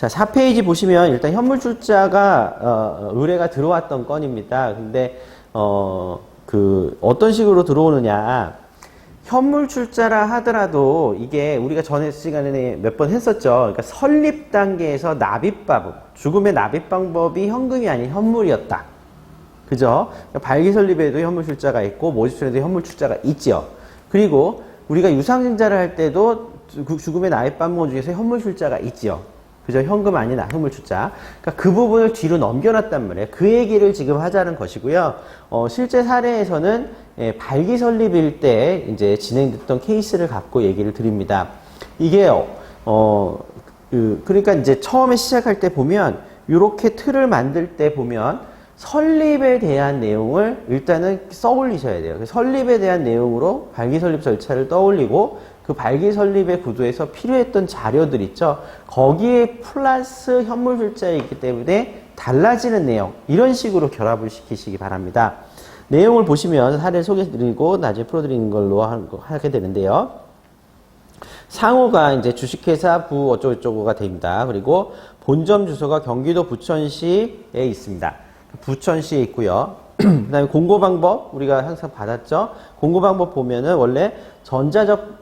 자, 4페이지 보시면 일단 현물출자가 의뢰가 들어왔던 건입니다. 근데 어떤 식으로 들어오느냐. 현물출자라 하더라도 이게 우리가 전에 시간에 몇 번 했었죠. 그러니까 설립 단계에서 납입 방법, 죽음의 납입 방법이 현금이 아닌 현물이었다. 그죠? 그러니까 발기 설립에도 현물출자가 있고 모집순에도 현물출자가 있죠. 그리고 우리가 유상증자를 할 때도 죽음의 납입 방법 중에서 현물출자가 있죠. 그죠? 현금 아닌 현물출자. 그러니까 그 부분을 뒤로 넘겨놨단 말이에요. 그 얘기를 지금 하자는 것이고요. 실제 사례에서는 발기 설립일 때 이제 진행됐던 케이스를 갖고 얘기를 드립니다. 이게 그러니까 이제 처음에 시작할 때 보면 이렇게 틀을 만들 때 보면 설립에 대한 내용을 일단은 써올리셔야 돼요. 설립에 대한 내용으로 발기 설립 절차를 떠올리고 그 발기 설립의 구도에서 필요했던 자료들 있죠. 거기에 플러스 현물출자에 있기 때문에 달라지는 내용, 이런 식으로 결합을 시키시기 바랍니다. 내용을 보시면 사례를 소개해드리고 나중에 풀어드리는 걸로 하게 되는데요. 상호가 이제 주식회사 부 어쩌고저쩌고가 됩니다. 그리고 본점 주소가 경기도 부천시에 있습니다. 부천시에 있고요. 그 다음에 공고방법 우리가 항상 받았죠. 공고방법 보면은 원래 전자적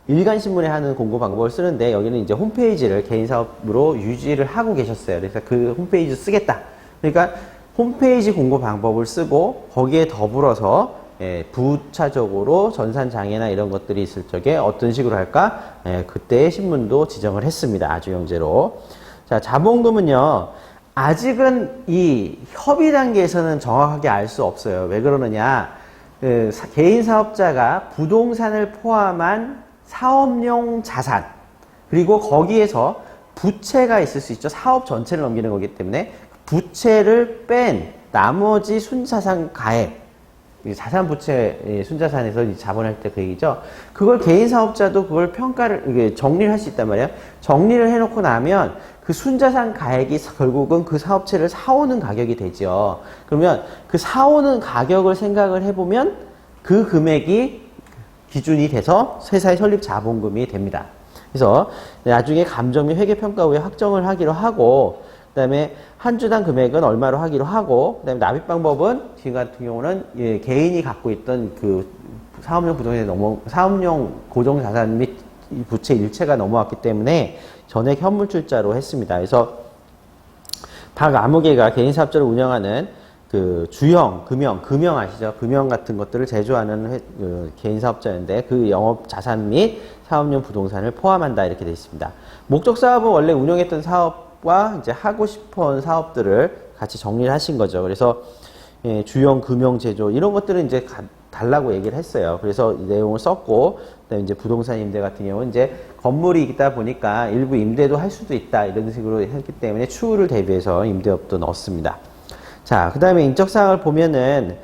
일간신문에 하는 공고방법을 쓰는데 여기는 이제 홈페이지를 개인사업으로 유지를 하고 계셨어요. 그래서 그 홈페이지 쓰겠다. 그러니까 홈페이지 공고방법을 쓰고 거기에 더불어서 부차적으로 전산장애나 이런 것들이 있을 적에 어떤 식으로 할까? 그때 신문도 지정을 했습니다. 아주영제로. 자, 자본금은요. 아직은 이 협의 단계에서는 정확하게 알 수 없어요. 왜 그러느냐. 개인 사업자가 부동산을 포함한 사업용 자산, 그리고 거기에서 부채가 있을 수 있죠. 사업 전체를 넘기는 거기 때문에 부채를 뺀 나머지 순자산 가액, 자산 부채 순자산에서 자본할 때 그 얘기죠. 그걸 개인 사업자도 그걸 평가를 정리를 할 수 있단 말이에요. 정리를 해놓고 나면 그 순자산 가액이 결국은 그 사업체를 사오는 가격이 되죠. 그러면 그 사오는 가격을 생각을 해보면 그 금액이 기준이 돼서 회사의 설립 자본금이 됩니다. 그래서 나중에 감정 및 회계평가 후에 확정을 하기로 하고, 그 다음에 한 주당 금액은 얼마로 하기로 하고, 그 다음에 납입 방법은 지금 같은 경우는 개인이 갖고 있던 그 사업용 부동산에 사업용 고정자산 및 부채 일체가 넘어왔기 때문에 전액 현물출자로 했습니다. 그래서 박아무개가 개인 사업자를 운영하는 그 주형, 금형 아시죠? 금형 같은 것들을 제조하는 개인 사업자인데 그 영업 자산 및 사업용 부동산을 포함한다 이렇게 되어 있습니다. 목적 사업은 원래 운영했던 사업과 이제 하고 싶은 사업들을 같이 정리를 하신 거죠. 그래서 주형, 금형 제조 이런 것들은 이제 달라고 얘기를 했어요. 그래서 이 내용을 썼고, 그다음에 이제 부동산 임대 같은 경우는 이제 건물이 있다 보니까 일부 임대도 할 수도 있다 이런 식으로 했기 때문에 추후를 대비해서 임대업도 넣었습니다. 자, 그 다음에 인적사항을 보면은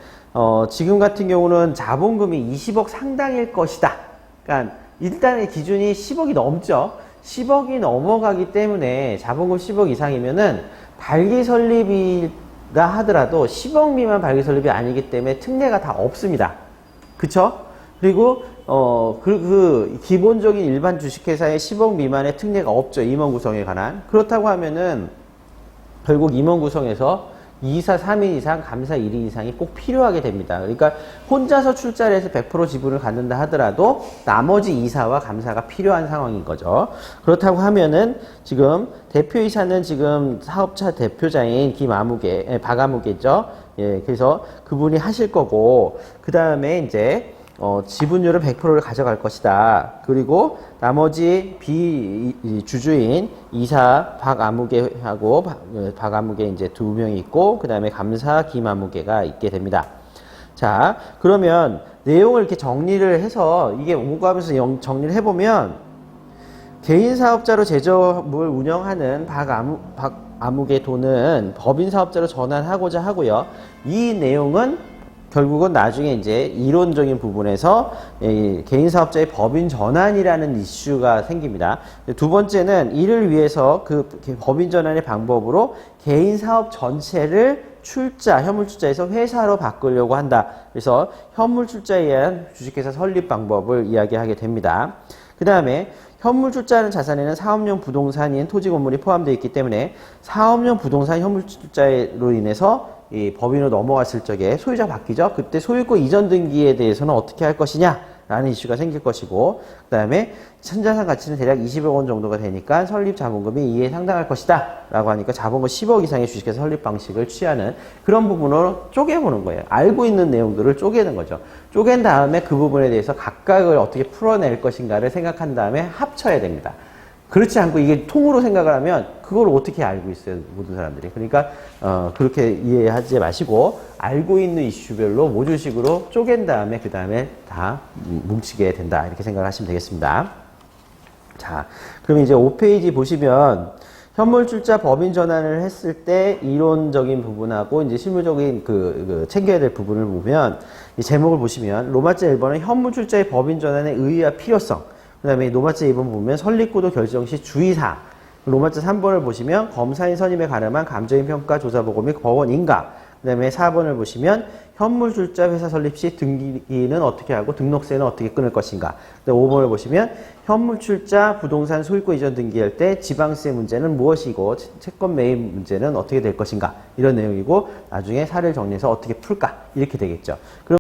지금 같은 경우는 자본금이 20억 상당일 것이다. 그러니까 일단의 기준이 10억이 넘죠. 10억이 넘어가기 때문에 자본금 10억 이상이면은 발기 설립이라 하더라도 10억 미만 발기 설립이 아니기 때문에 특례가 다 없습니다. 그쵸? 그리고 기본적인 일반 주식회사에 10억 미만의 특례가 없죠. 임원 구성에 관한. 그렇다고 하면은 결국 임원 구성에서 2사 3인 이상, 감사 1인 이상이 꼭 필요하게 됩니다. 그러니까 혼자서 출자를 해서 100% 지분을 갖는다 하더라도 나머지 이사와 감사가 필요한 상황인 거죠. 그렇다고 하면은 지금 대표이사는 지금 사업자 대표자인 박아무개죠. 예, 그래서 그분이 하실 거고, 그 다음에 이제 지분율은 100%를 가져갈 것이다. 그리고 나머지 주주인 이사 박아무개하고 박아무개 이제 2명이 있고, 그 다음에 감사 김아무개가 있게 됩니다. 자, 그러면 내용을 이렇게 정리를 해서 이게 오가면서 정리를 해보면 개인 사업자로 제조업을 운영하는 박아무개 돈은 법인 사업자로 전환하고자 하고요. 이 내용은 결국은 나중에 이제 이론적인 부분에서 개인 사업자의 법인 전환이라는 이슈가 생깁니다. 두 번째는 이를 위해서 그 법인 전환의 방법으로 개인 사업 전체를 현물출자에서 회사로 바꾸려고 한다. 그래서 현물출자에 의한 주식회사 설립 방법을 이야기하게 됩니다. 그 다음에 현물출자하는 자산에는 사업용 부동산인 토지 건물이 포함되어 있기 때문에 사업용 부동산 현물출자로 인해서 이 법인으로 넘어갔을 적에 소유자 바뀌죠. 그때 소유권 이전 등기에 대해서는 어떻게 할 것이냐 라는 이슈가 생길 것이고, 그 다음에 현자산 가치는 대략 20억 원 정도가 되니까 설립 자본금이 이에 상당할 것이다 라고 하니까 자본금 10억 이상의 주식회사 설립 방식을 취하는 그런 부분으로 쪼개보는 거예요. 알고 있는 내용들을 쪼개는 거죠. 쪼갠 다음에 그 부분에 대해서 각각을 어떻게 풀어낼 것인가를 생각한 다음에 합쳐야 됩니다. 그렇지 않고 이게 통으로 생각을 하면 그걸 어떻게 알고 있어요, 모든 사람들이. 그러니까 그렇게 이해하지 마시고 알고 있는 이슈별로 모듈식으로 쪼갠 다음에 그 다음에 다 뭉치게 된다, 이렇게 생각을 하시면 되겠습니다. 자, 그럼 이제 5페이지 보시면 현물출자 법인 전환을 했을 때 이론적인 부분하고 이제 실무적인 챙겨야 될 부분을 보면, 이 제목을 보시면 로마자 1번은 현물출자의 법인 전환의 의의와 필요성, 그 다음에 로마자 2번 보면 설립구도 결정 시 주의사항, 로마자 3번을 보시면 검사인 선임에 가름한 감정인 평가 조사보고 및 법원 인가, 그 다음에 4번을 보시면 현물출자 회사 설립 시 등기는 어떻게 하고 등록세는 어떻게 끊을 것인가, 그 다음에 5번을 보시면 현물출자 부동산 소유권 이전 등기할 때 지방세 문제는 무엇이고 채권 매입 문제는 어떻게 될 것인가, 이런 내용이고 나중에 사례를 정리해서 어떻게 풀까, 이렇게 되겠죠. 그럼